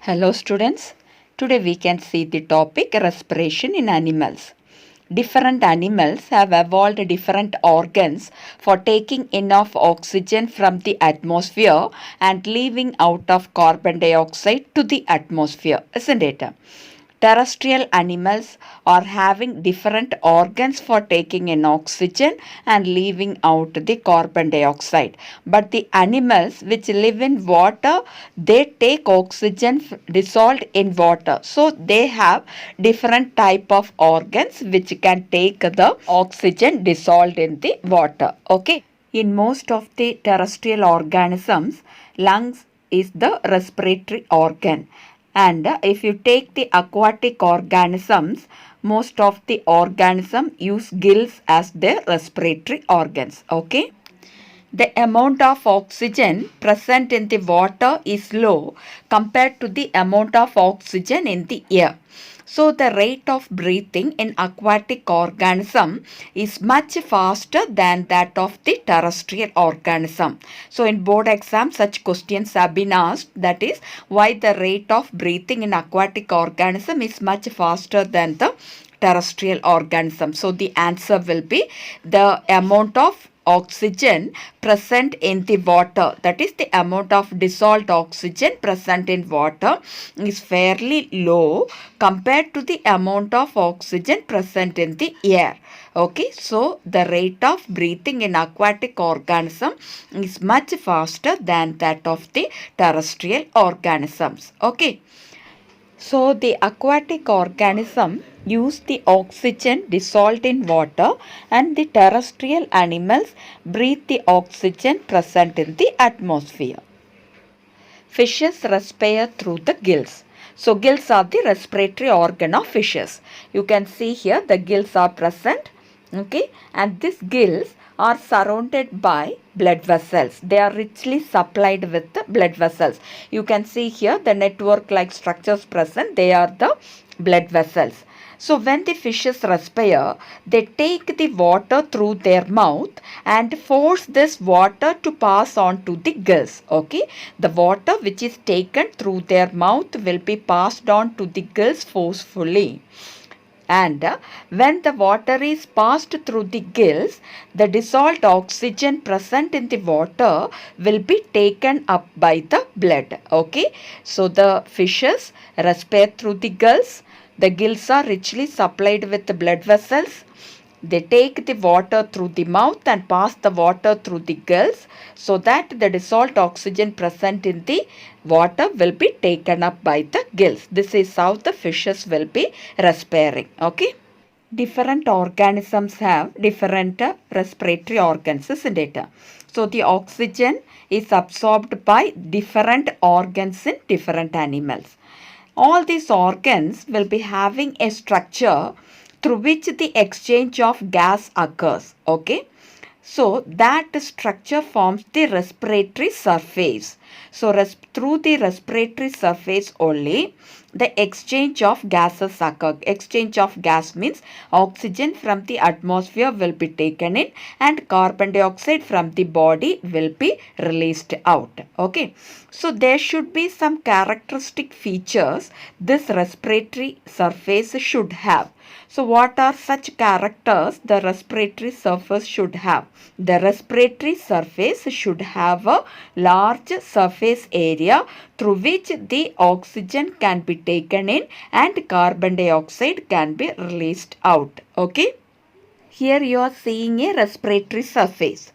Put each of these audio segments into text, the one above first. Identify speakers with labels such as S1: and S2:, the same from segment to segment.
S1: Hello students, today we can see the topic respiration in animals. Different animals have evolved different organs for taking enough oxygen from the atmosphere and leaving out of carbon dioxide to the atmosphere, isn't it? Terrestrial animals are having different organs for taking in oxygen and leaving out the carbon dioxide. But the animals which live in water, they take oxygen dissolved in water. So they have different type of organs which can take the oxygen dissolved in the water. Okay. In most of the terrestrial organisms, lungs is the respiratory organ. And if you take the aquatic organisms, most of the organisms use gills as their respiratory organs. Okay. The amount of oxygen present in the water is low compared to the amount of oxygen in the air. So the rate of breathing in aquatic organism is much faster than that of the terrestrial organism. So in board exam such questions have been asked, that is why the rate of breathing in aquatic organism is much faster than the terrestrial organism. So the answer will be the amount of oxygen present in the water, that is the amount of dissolved oxygen present in water is fairly low compared to the amount of oxygen present in the air. Okay, so the rate of breathing in aquatic organism is much faster than that of the terrestrial organisms. Okay. So the aquatic organism use the oxygen dissolved in water, and the terrestrial animals breathe the oxygen present in the atmosphere. Fishes respire through the gills. So gills are the respiratory organ of fishes. You can see here the gills are present. Okay, and these gills are surrounded by blood vessels. They are richly supplied with the blood vessels. You can see here the network like structures present. They are the blood vessels. So when the fishes respire, they take the water through their mouth and force this water to pass on to the gills. Okay, the water which is taken through their mouth will be passed on to the gills forcefully. And when the water is passed through the gills, the dissolved oxygen present in the water will be taken up by the blood. Okay, so the fishes respire through the gills. The gills are richly supplied with the blood vessels. They take the water through the mouth and pass the water through the gills, so that the dissolved oxygen present in the water will be taken up by the gills. This is how the fishes will be respiring. Okay. Different organisms have different respiratory organs, isn't it? So the oxygen is absorbed by different organs in different animals. All these organs will be having a structure through which the exchange of gas occurs. Okay. So that structure forms the respiratory surface. So through the respiratory surface only the exchange of gases occur. Exchange of gas means oxygen from the atmosphere will be taken in and carbon dioxide from the body will be released out. Okay. So there should be some characteristic features this respiratory surface should have. So what are such characters the respiratory surface should have? The respiratory surface should have a large surface area through which the oxygen can be taken in and carbon dioxide can be released out. Okay. Here you are seeing a respiratory surface.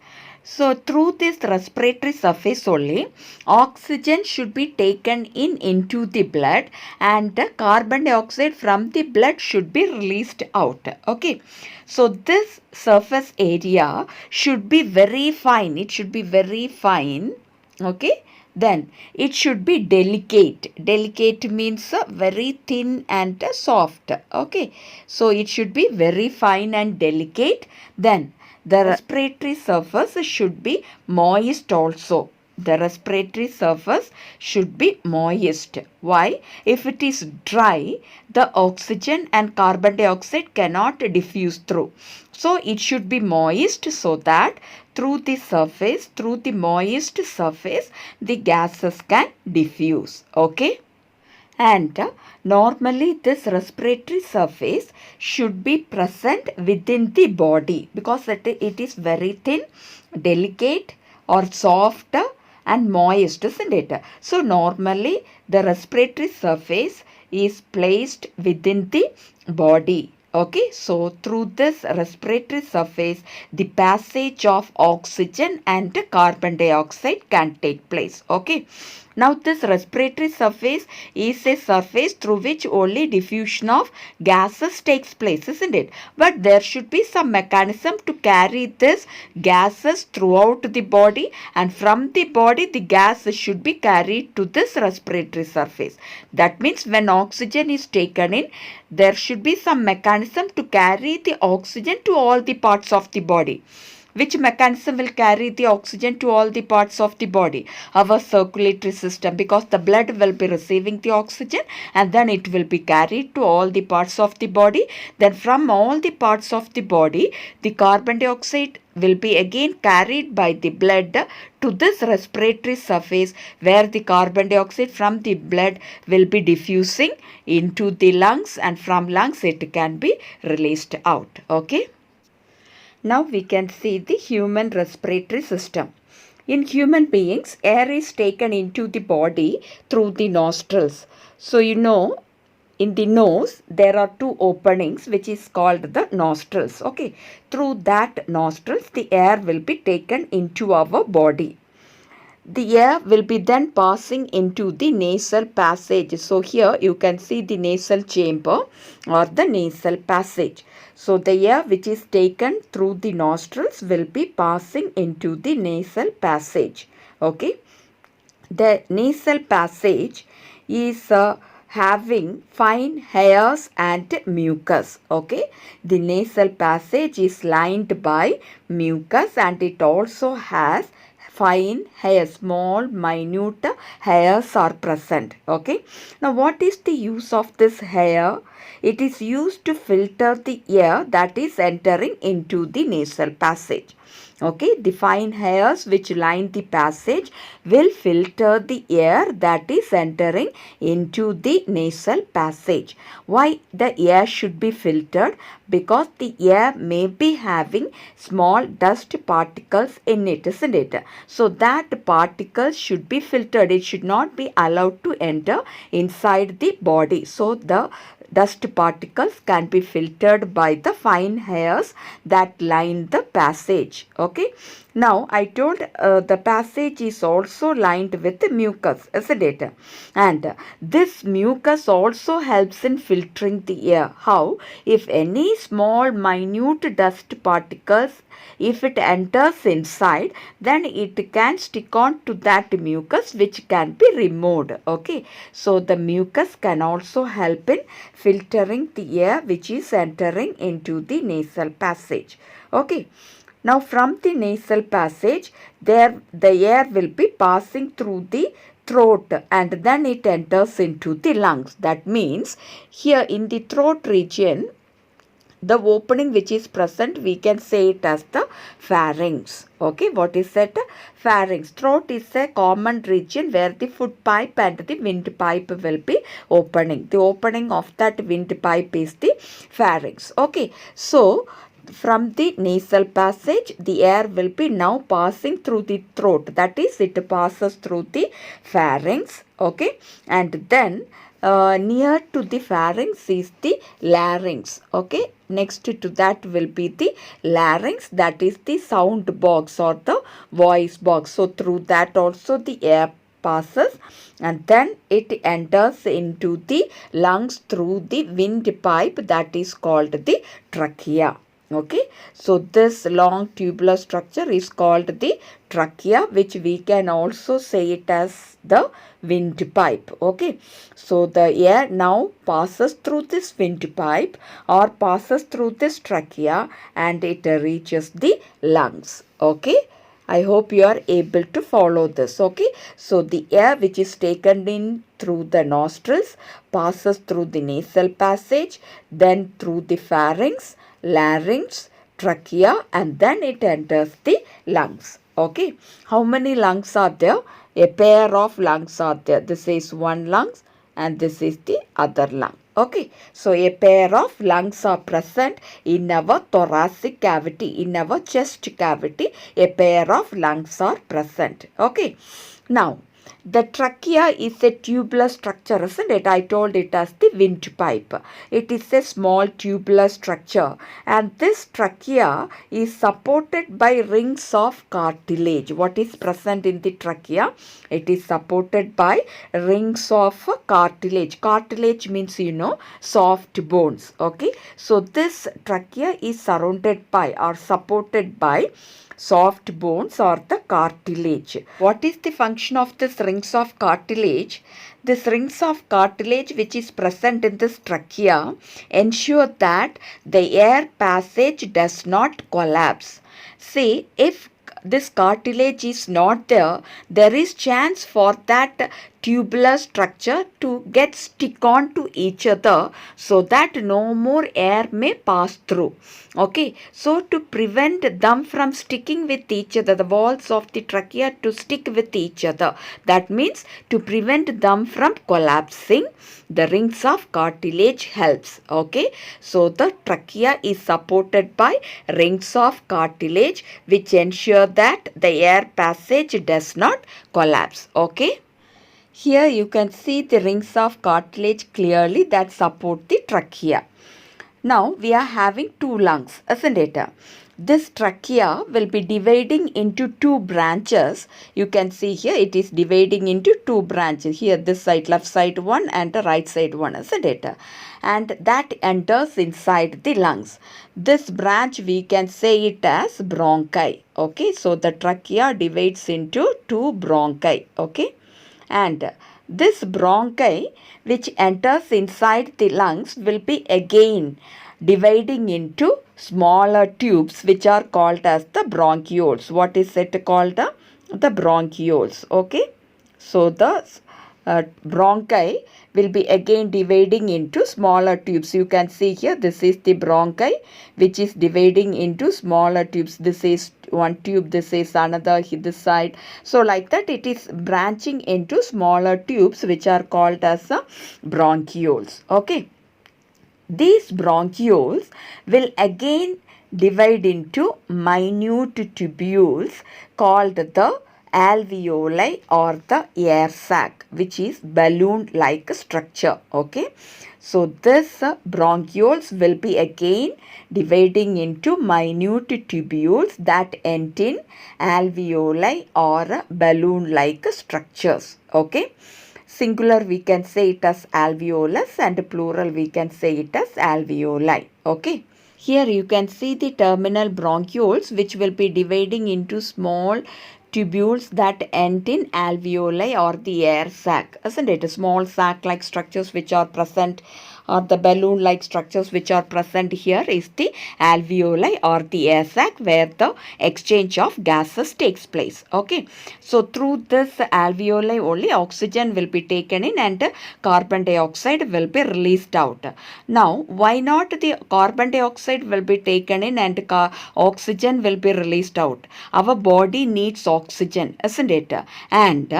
S1: So through this respiratory surface only, oxygen should be taken in into the blood and the carbon dioxide from the blood should be released out. Okay. So this surface area should be very fine. It should be very fine. Okay. Then it should be delicate. Delicate means very thin and soft. Okay. So it should be very fine and delicate. Then the respiratory surface should be moist also. The respiratory surface should be moist. Why? If it is dry, the oxygen and carbon dioxide cannot diffuse through. So it should be moist so that through the moist surface, the gases can diffuse. Okay. And normally this respiratory surface should be present within the body because it is very thin, delicate or soft and moist, isn't it? So normally the respiratory surface is placed within the body. Okay, so through this respiratory surface, the passage of oxygen and carbon dioxide can take place. Okay, now this respiratory surface is a surface through which only diffusion of gases takes place, isn't it? But there should be some mechanism to carry this gases throughout the body, and from the body the gas should be carried to this respiratory surface. That means when oxygen is taken in, there should be some mechanism to carry the oxygen to all the parts of the body. Which mechanism will carry the oxygen to all the parts of the body? Our circulatory system, because the blood will be receiving the oxygen and then it will be carried to all the parts of the body. Then from all the parts of the body, the carbon dioxide will be again carried by the blood to this respiratory surface, where the carbon dioxide from the blood will be diffusing into the lungs, and from lungs it can be released out. Okay. Now we can see the human respiratory system. In human beings, air is taken into the body through the nostrils. So in the nose there are two openings which is called the nostrils. Okay, through that nostrils the air will be taken into our body. The air will be then passing into the nasal passage. So here you can see the nasal chamber or the nasal passage. So the air which is taken through the nostrils will be passing into the nasal passage. Okay. The nasal passage is having fine hairs and mucus. Okay. The nasal passage is lined by mucus and it also has fine hairs, small minute hairs are present. Okay. Now what is the use of this hair? It is used to filter the air that is entering into the nasal passage. Okay, the fine hairs which line the passage will filter the air that is entering into the nasal passage. Why the air should be filtered? Because the air may be having small dust particles in it, isn't it? So that particles should be filtered. It should not be allowed to enter inside the body. So the dust particles can be filtered by the fine hairs that line the passage. Okay. Now I told the passage is also lined with mucus, isn't it? And this mucus also helps in filtering the air. How? If any small minute dust particles, if it enters inside, then it can stick on to that mucus which can be removed. Okay. So the mucus can also help in filtering the air which is entering into the nasal passage. Okay. Now from the nasal passage, the air will be passing through the throat and then it enters into the lungs. That means here in the throat region, the opening which is present, we can say it as the pharynx. Okay, what is that? Pharynx. Throat is a common region where the food pipe and the windpipe will be opening. The opening of that windpipe is the pharynx. Okay, so from the nasal passage, the air will be now passing through the throat. That is, it passes through the pharynx. Okay, and then near to the pharynx is the larynx. Okay, next to that will be the larynx, that is the sound box or the voice box. So through that also the air passes and then it enters into the lungs through the windpipe, that is called the trachea. Okay, so this long tubular structure is called the trachea, which we can also say it as the windpipe. Okay, so the air now passes through this windpipe or passes through this trachea and it reaches the lungs. Okay, I hope you are able to follow this. Okay, so the air which is taken in through the nostrils passes through the nasal passage, then through the pharynx, larynx, trachea, and then it enters the lungs. Okay, how many lungs are there? A pair of lungs are there. This is one lung, and this is the other lung. Okay, so a pair of lungs are present in our thoracic cavity, in our chest cavity. A pair of lungs are present. Okay, now the trachea is a tubular structure, isn't it? I told it as the windpipe. It is a small tubular structure, and this trachea is supported by rings of cartilage. What is present in the trachea? It is supported by rings of cartilage. Cartilage means, soft bones. Okay, so this trachea is surrounded by or supported by soft bones or the cartilage. What is the function of this rings of cartilage? This rings of cartilage which is present in this trachea ensure that the air passage does not collapse. See, if this cartilage is not there, there is chance for that tubular structure to get stick on to each other so that no more air may pass through. Okay, so to prevent them from sticking with each other, the walls of the trachea to stick with each other, that means to prevent them from collapsing, the rings of cartilage helps. Okay, so the trachea is supported by rings of cartilage which ensure that the air passage does not collapse. Okay, here you can see the rings of cartilage clearly that support the trachea. Now we are having two lungs, isn't it? This trachea will be dividing into two branches. You can see here it is dividing into two branches. Here this side, left side one and the right side one, isn't it? And that enters inside the lungs. This branch we can say it as bronchi. Okay, so the trachea divides into two bronchi. Okay, and this bronchi which enters inside the lungs will be again dividing into smaller tubes which are called as the bronchioles. What is it called? The bronchioles. Okay, so the bronchi will be again dividing into smaller tubes. You can see here this is the bronchi which is dividing into smaller tubes. This is one tube, this is another, this side. So like that it is branching into smaller tubes which are called as bronchioles. Okay, these bronchioles will again divide into minute tubules called the alveoli or the air sac, which is balloon like structure. Okay, so this bronchioles will be again dividing into minute tubules that end in alveoli or balloon like structures. Okay, singular we can say it as alveolus and plural we can say it as alveoli. Okay, here you can see the terminal bronchioles which will be dividing into small tubules that end in alveoli or the air sac, isn't it? Small sac like structures which are present, or the balloon like structures which are present here is the alveoli or the air sac where the exchange of gases takes place. Okay, so through this alveoli only oxygen will be taken in and carbon dioxide will be released out. Now why not the carbon dioxide will be taken in and oxygen will be released out? Our body needs oxygen, isn't it? And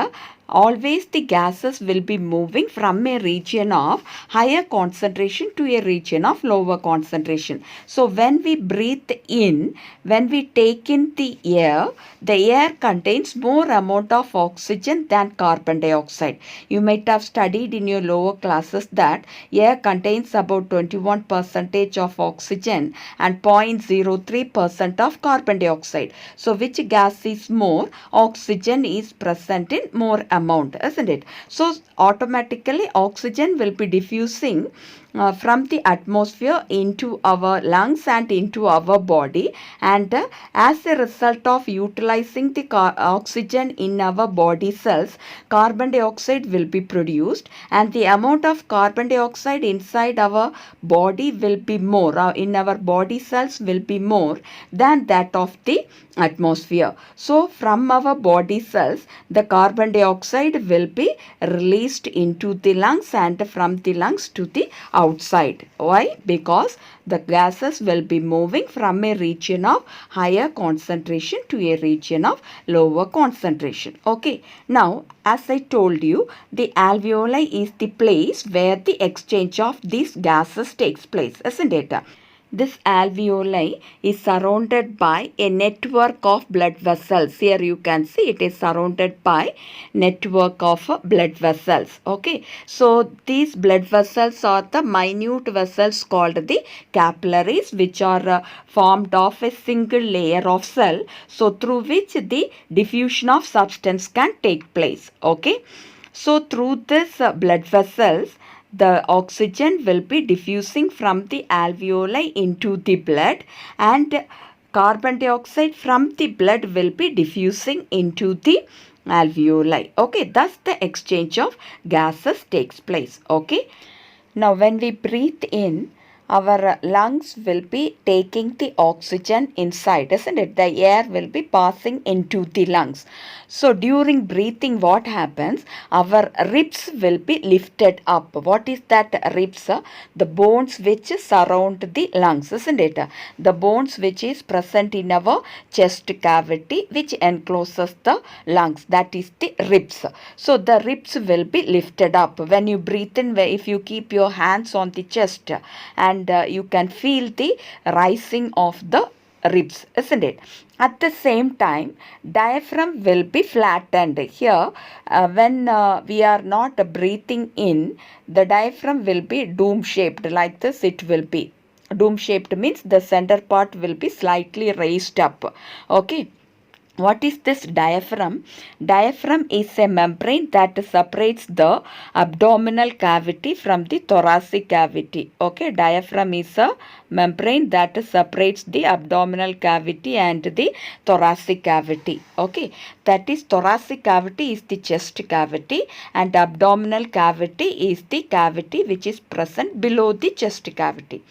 S1: always the gases will be moving from a region of higher concentration to a region of lower concentration. So when we breathe in, when we take in the air contains more amount of oxygen than carbon dioxide. You might have studied in your lower classes that air contains about 21% of oxygen and 0.03% of carbon dioxide. So which gas is more? Oxygen is present in more amount, isn't it? So automatically oxygen will be diffusing from the atmosphere into our lungs and into our body, and as a result of utilizing the oxygen in our body cells, carbon dioxide will be produced, and the amount of carbon dioxide inside our body will be more, in our body cells will be more than that of the atmosphere. So from our body cells the carbon dioxide oxide will be released into the lungs and from the lungs to the outside. Why? Because the gases will be moving from a region of higher concentration to a region of lower concentration. Okay. Now, as I told you, the alveoli is the place where the exchange of these gases takes place, isn't it? This alveoli is surrounded by a network of blood vessels. Here you can see it is surrounded by network of blood vessels. Okay. So these blood vessels are the minute vessels called the capillaries, which are formed of a single layer of cell. So through which the diffusion of substance can take place. Okay. So through this blood vessels, the oxygen will be diffusing from the alveoli into the blood, and carbon dioxide from the blood will be diffusing into the alveoli. Okay, thus the exchange of gases takes place. Okay. Now when we breathe in, our lungs will be taking the oxygen inside, isn't it? The air will be passing into the lungs. So during breathing, what happens? Our ribs will be lifted up. What is that ribs? The bones which surround the lungs, isn't it? The bones which is present in our chest cavity, which encloses the lungs, that is the ribs. So the ribs will be lifted up. When you breathe in, if you keep your hands on the chest, and you can feel the rising of the ribs, isn't it? At the same time, diaphragm will be flattened. Here, when we are not breathing in, the diaphragm will be dome shaped. Like this it will be. Dome shaped means the center part will be slightly raised up. Okay. What is this diaphragm? Diaphragm is a membrane that separates the abdominal cavity from the thoracic cavity. Okay, diaphragm is a membrane that separates the abdominal cavity and the thoracic cavity. Okay, that is thoracic cavity is the chest cavity and abdominal cavity is the cavity which is present below the chest cavity.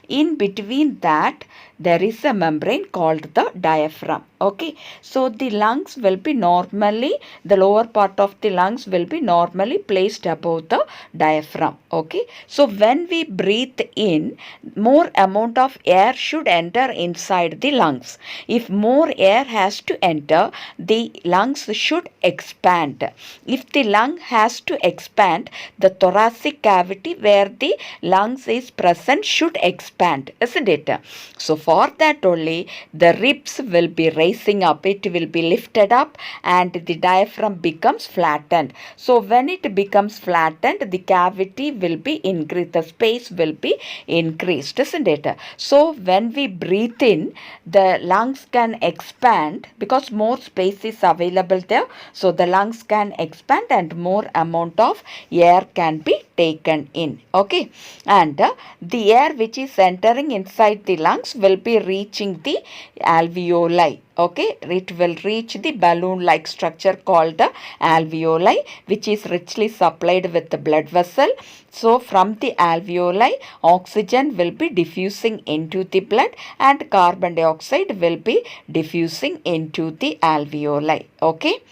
S1: In between that, there is a membrane called the diaphragm. Okay, so the lungs will be normally, the lower part of the lungs will be normally placed above the diaphragm. Okay, so when we breathe in, more amount of air should enter inside the lungs. If more air has to enter, the lungs should expand. If the lung has to expand, the thoracic cavity where the lungs is present should expand, isn't it? So for that only, the ribs will be raising up, it will be lifted up, and the diaphragm becomes flattened. So when it becomes flattened, the cavity will be increased, the space will be increased, isn't it? So when we breathe in, the lungs can expand because more space is available there. So the lungs can expand and more amount of air can be taken in. Okay, and the air which is entering inside the lungs will be reaching the alveoli. Okay, it will reach the balloon-like structure called the alveoli, which is richly supplied with the blood vessel. So from the alveoli, oxygen will be diffusing into the blood and carbon dioxide will be diffusing into the alveoli. Okay.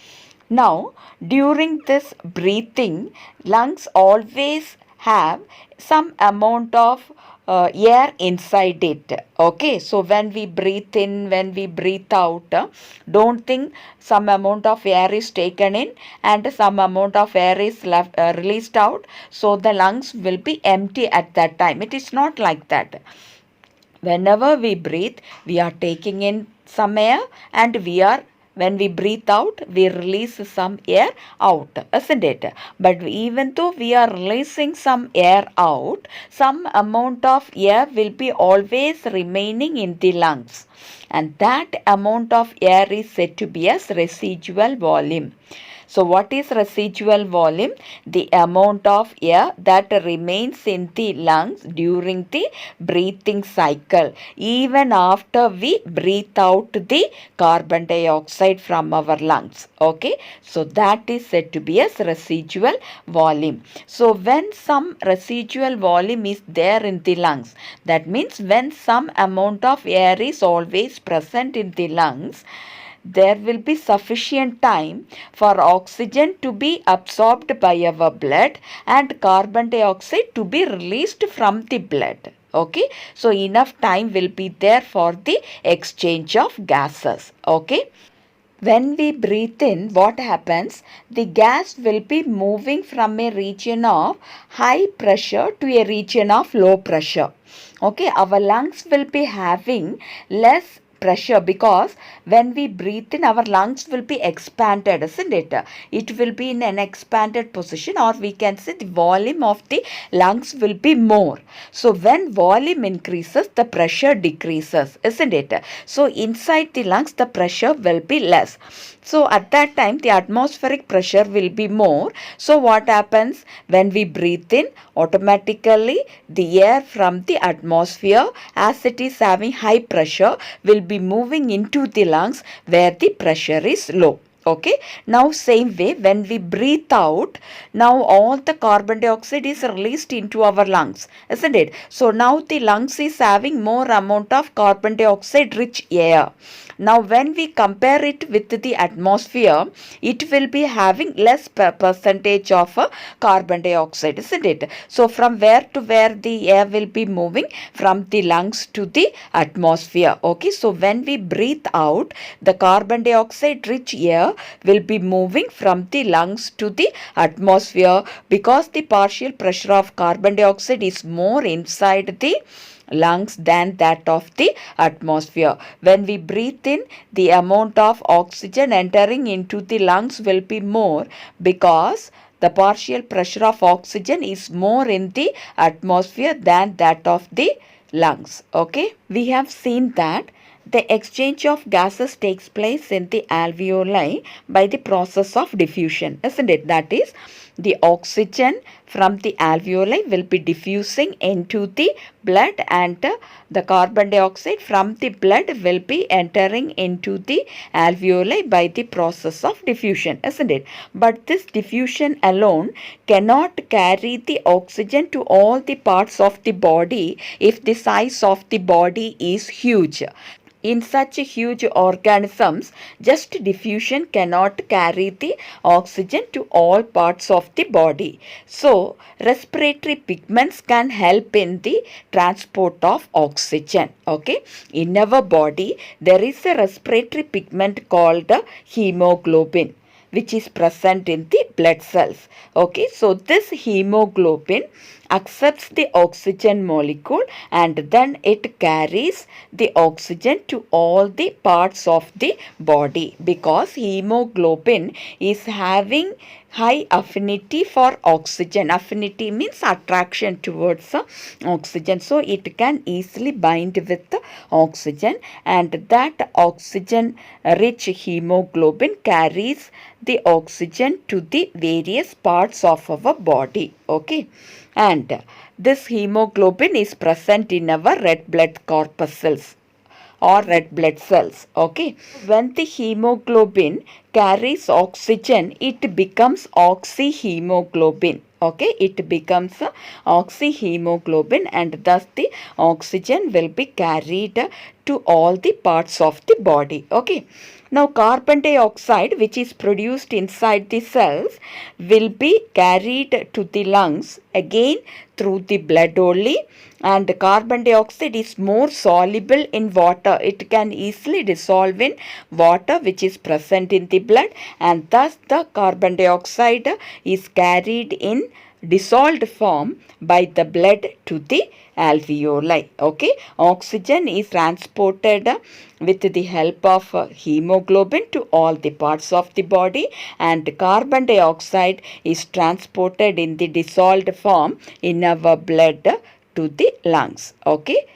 S1: Now, during this breathing, lungs always have some amount of air inside it. Okay, so when we breathe in, when we breathe out, don't think some amount of air is taken in and some amount of air is left released out. So the lungs will be empty at that time. It is not like that. Whenever we breathe, we are taking in some air and when we breathe out, we release some air out, isn't it? But even though we are releasing some air out, some amount of air will be always remaining in the lungs. And that amount of air is said to be as residual volume. So what is residual volume? The amount of air that remains in the lungs during the breathing cycle, even after we breathe out the carbon dioxide from our lungs. Okay, so that is said to be as residual volume. So when some residual volume is there in the lungs, that means when some amount of air is always present in the lungs, there will be sufficient time for oxygen to be absorbed by our blood and carbon dioxide to be released from the blood. Okay, so enough time will be there for the exchange of gases. Okay. When we breathe in, what happens? The gas will be moving from a region of high pressure to a region of low pressure. Okay, our lungs will be having less pressure because when we breathe in, our lungs will be expanded, isn't it? It will be in an expanded position, or we can say the volume of the lungs will be more. So when volume increases, the pressure decreases, isn't it? So inside the lungs, the pressure will be less. So at that time, the atmospheric pressure will be more. So what happens? When we breathe in, automatically the air from the atmosphere, as it is having high pressure, will be moving into the lungs where the pressure is low. Okay, now same way when we breathe out, now all the carbon dioxide is released into our lungs, isn't it? So now the lungs is having more amount of carbon dioxide rich air. Now when we compare it with the atmosphere, it will be having less percentage of carbon dioxide, isn't it? So from where to where the air will be moving? From the lungs to the atmosphere. Okay, so when we breathe out, the carbon dioxide rich air will be moving from the lungs to the atmosphere because the partial pressure of carbon dioxide is more inside the lungs than that of the atmosphere. When we breathe in, the amount of oxygen entering into the lungs will be more because the partial pressure of oxygen is more in the atmosphere than that of the lungs. Okay, we have seen that the exchange of gases takes place in the alveoli by the process of diffusion, isn't it? That is, the oxygen from the alveoli will be diffusing into the blood, and the carbon dioxide from the blood will be entering into the alveoli by the process of diffusion, isn't it? But this diffusion alone cannot carry the oxygen to all the parts of the body if the size of the body is huge. In such huge organisms, just diffusion cannot carry the oxygen to all parts of the body. So, respiratory pigments can help in the transport of oxygen. Okay, in our body, there is a respiratory pigment called hemoglobin, which is present in the blood cells. Okay, so this hemoglobin accepts the oxygen molecule and then it carries the oxygen to all the parts of the body because hemoglobin is having high affinity for oxygen. Affinity means attraction towards oxygen. So it can easily bind with the oxygen, and that oxygen rich hemoglobin carries the oxygen to the various parts of our body. Okay, and this hemoglobin is present in our red blood corpuscles or red blood cells. Okay, when the hemoglobin carries oxygen, it becomes oxyhemoglobin. Okay, it becomes oxyhemoglobin, and thus the oxygen will be carried to all the parts of the body. Okay, now carbon dioxide, which is produced inside the cells, will be carried to the lungs again through the blood only, and carbon dioxide is more soluble in water. It can easily dissolve in water which is present in the blood, and thus the carbon dioxide is carried in dissolved form by the blood to the alveoli. Okay, oxygen is transported with the help of hemoglobin to all the parts of the body, and carbon dioxide is transported in the dissolved form in our blood to the lungs. Okay,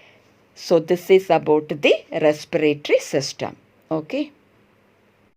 S1: so this is about the respiratory system. Okay.